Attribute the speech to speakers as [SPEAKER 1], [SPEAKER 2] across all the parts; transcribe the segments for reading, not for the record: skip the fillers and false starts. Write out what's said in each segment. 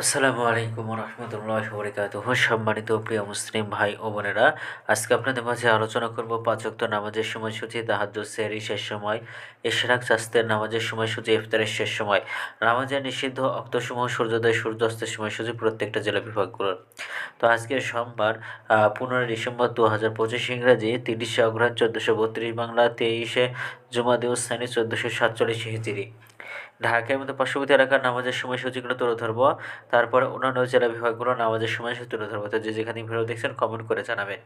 [SPEAKER 1] আসসালামু আলাইকুম রহমতুল্লাহ বরকাতুহ। সম্মানিত প্রিয় মুসলিম ভাই ও বোনেরা, আজকে আপনাদের মাঝে আলোচনা করব পাঁচ ওয়াক্ত নামাজের সময়সূচি, তাহাজ্জুদ, সেহরি শেষ সময়, ইশরাক, চাঁদের নামাজের সময়সূচি, ইফতারের শেষ সময়, নামাজের নিষিদ্ধ অক্তসমূহ, সূর্যোদয় সূর্যাস্তের সময়সূচি প্রত্যেকটা জেলা বিভাগগুলোর। তো আজকে সোমবার 15 ডিসেম্বর 2025 ইংরাজি, 30শে অগ্রহায়ণ 1432 বাংলা, 23শে জুমাদিউস সানি 1447 হিজরি। ঢাকার মতো পার্শ্ববর্তী এলাকার নামাজের সময়সূচিগুলো তুলে ধরবো। তারপরে অন্যান্য জেলা বিভাগগুলো নামাজের সময়সূচি তুলে ধরবো। তো যে যেখানে ভিডিও দেখছেন কমেন্ট করে জানাবেন।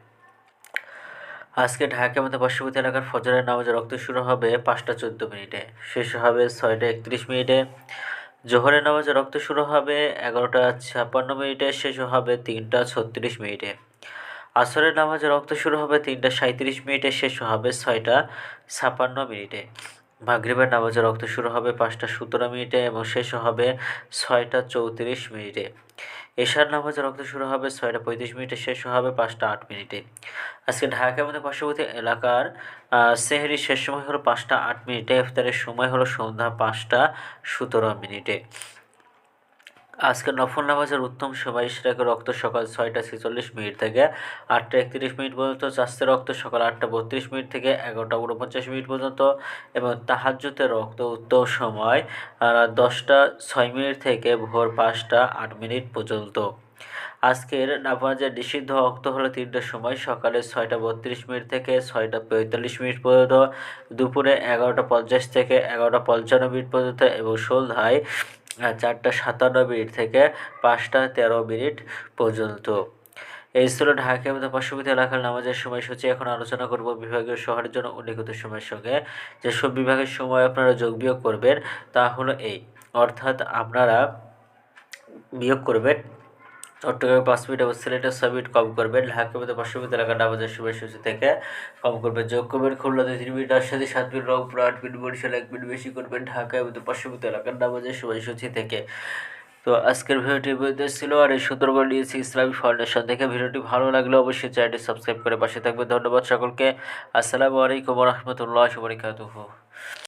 [SPEAKER 1] আজকে ঢাকার মতো পার্শ্ববর্তী এলাকার ফজরের নামাজের রক্ত শুরু হবে 5টা 14 মিনিটে, শেষ হবে 6টা 31 মিনিটে। জোহরের নামাজের রক্ত শুরু হবে 11টা 56 মিনিটে, শেষ হবে 3টা 36 মিনিটে। আসরের নামাজের রক্ত শুরু হবে 3টা 37 মিনিটে, শেষ হবে 6টা 56 মিনিটে। মাগরিবের নামাজের রক্ত শুরু হবে 5টা 17 মিনিটে এবং শেষ হবে 6টা 34 মিনিটে। এশার নামাজের রক্ত শুরু হবে 6টা 35 মিনিটে, শেষ হবে 5টা 8 মিনিটে। আজকে ঢাকার মধ্যে পার্শ্ববর্তী এলাকার সেহরির শেষ সময় হলো 5টা 8 মিনিটে, ইফতারের সময় হলো সন্ধ্যা 5টা 17 মিনিটে। আজকে নফল নামাজের উত্তম সময় ইশরাকের রক্ত সকাল 6টা 46 মিনিট থেকে 8টা 31 মিনিট পর্যন্ত, চাঁদের রক্ত সকাল 8টা 32 মিনিট থেকে 11টা 49 মিনিট পর্যন্ত এবং তাহাজ্জুদের রক্ত উত্তম সময় 10টা 6 মিনিট থেকে ভোর 5টা 8 মিনিট পর্যন্ত। আজকের নামাজের নিষিদ্ধ রক্ত হলো 3টার সময়, সকালে 6টা 32 মিনিট থেকে 6টা 45 মিনিট পর্যন্ত, দুপুরে 11টা 50 থেকে 11টা 55 মিনিট পর্যন্ত এবং সন্ধ্যায় 4টা 57 মিনিট থেকে 5টা 13 মিনিট পর্যন্ত। এই ছিল ঢাকার মধ্যে পার্শ্ববর্তী এলাকার নামাজের সময়সূচি। এখন আলোচনা করব বিভাগীয় শহরের জন্য উল্লিখিত সময়ের সঙ্গে যেসব বিভাগের সময় আপনারা যোগ বিয়োগ করবেন তা হলো এই, অর্থাৎ আপনারা বিয়োগ করবেন চট্টগ্রামে 5 মিনিট এবং সিলেটে 6 মিনিট কম করবেন, ঢাকার মধ্যে পার্শ্ববর্তী এলাকার নামাজের সময়সূচি থেকে কম করবেন। যোগ করবেন খুলনাতে 3 minute, Rajshahi 7 minute, Rangpur 8 minute, Barishal 1 minute বেশি করবেন ঢাকার মধ্যে পার্শ্ববর্তী এলাকার নামাজের সময়সূচি থেকে। তো আজকের ভিডিওটি বলতে ছিল, আর এই সুন্দরবন নিয়েছি ইসলামিক ফাউন্ডেশন থেকে। ভিডিওটি ভালো লাগলে অবশ্যই চ্যানেলটি সাবস্ক্রাইব করে পাশে থাকবে। ধন্যবাদ সকলকে। আসসালামু আলাইকুম রহমতুল্লাহ বরকাতুহু।